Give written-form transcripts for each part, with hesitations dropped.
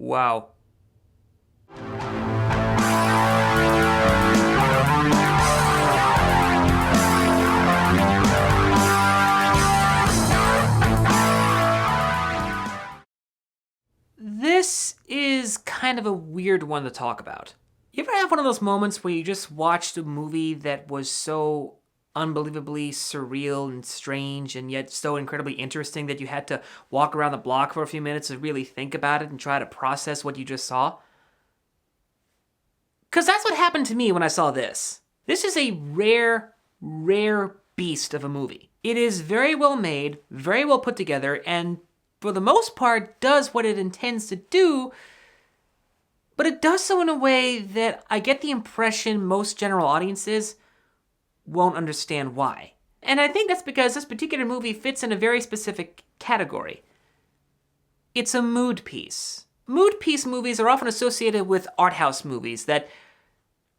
Wow. This is kind of a weird one to talk about. You ever have one of those moments where you just watched a movie that was so unbelievably surreal and strange and yet so incredibly interesting that you had to walk around the block for a few minutes to really think about it and try to process what you just saw? Because that's what happened to me when I saw this. This is a rare, rare beast of a movie. It is very well made, very well put together, and for the most part does what it intends to do, but it does so in a way that I get the impression most general audiences won't understand why. And I think that's because this particular movie fits in a very specific category. It's a mood piece. Mood piece movies are often associated with art house movies that,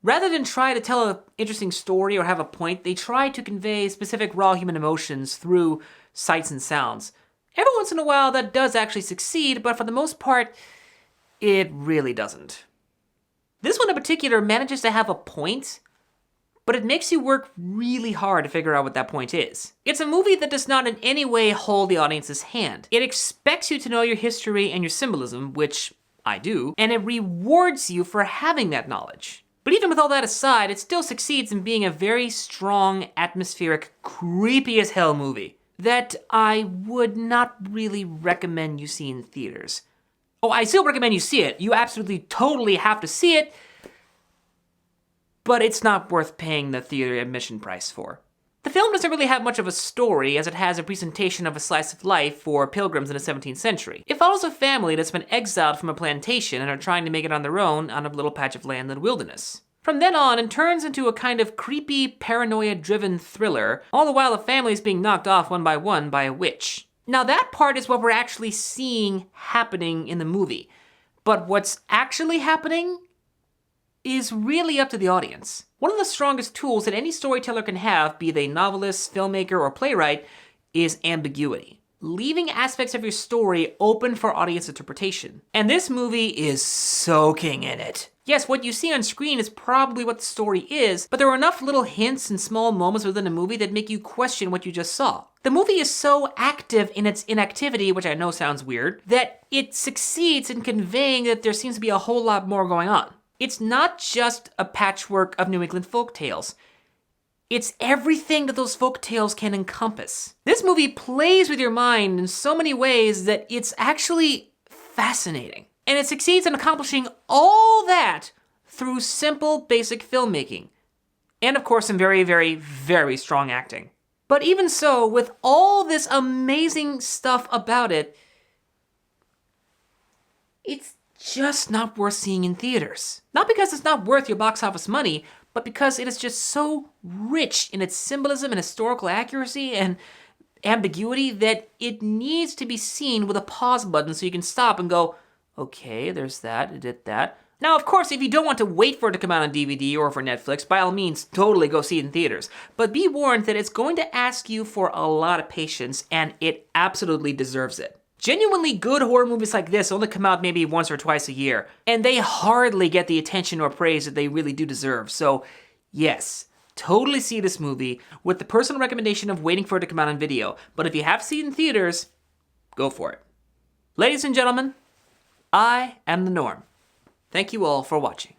rather than try to tell an interesting story or have a point, they try to convey specific raw human emotions through sights and sounds. Every once in a while that does actually succeed, but for the most part, it really doesn't. This one in particular manages to have a point, but it makes you work really hard to figure out what that point is. It's a movie that does not in any way hold the audience's hand. It expects you to know your history and your symbolism, which I do, and it rewards you for having that knowledge. But even with all that aside, it still succeeds in being a very strong, atmospheric, creepy as hell movie that I would not really recommend you see in theaters. Oh, I still recommend you see it. You absolutely, totally have to see it, but it's not worth paying the theater admission price for. The film doesn't really have much of a story, as it has a presentation of a slice of life for pilgrims in the 17th century. It follows a family that's been exiled from a plantation and are trying to make it on their own on a little patch of land in the wilderness. From then on, it turns into a kind of creepy, paranoia-driven thriller, all the while the family is being knocked off one by a witch. Now that part is what we're actually seeing happening in the movie, but what's actually happening is really up to the audience. One of the strongest tools that any storyteller can have, be they novelist, filmmaker, or playwright, is ambiguity. Leaving aspects of your story open for audience interpretation. And this movie is soaking in it. Yes, what you see on screen is probably what the story is, but there are enough little hints and small moments within the movie that make you question what you just saw. The movie is so active in its inactivity, which I know sounds weird, that it succeeds in conveying that there seems to be a whole lot more going on. It's not just a patchwork of New England folk tales. It's everything that those folk tales can encompass. This movie plays with your mind in so many ways that it's actually fascinating. And it succeeds in accomplishing all that through simple, basic filmmaking. And of course, some very, very, very strong acting. But even so, with all this amazing stuff about it, it's just not worth seeing in theaters. Not because it's not worth your box office money, but because it is just so rich in its symbolism and historical accuracy and ambiguity that it needs to be seen with a pause button so you can stop and go, okay, there's that, it did that. Now, of course, if you don't want to wait for it to come out on DVD or for Netflix, by all means, totally go see it in theaters. But be warned that it's going to ask you for a lot of patience, and it absolutely deserves it. Genuinely good horror movies like this only come out maybe once or twice a year, and they hardly get the attention or praise that they really do deserve. So, yes, totally see this movie with the personal recommendation of waiting for it to come out on video. But if you have to see it in theaters, go for it. Ladies and gentlemen, I am The Norm. Thank you all for watching.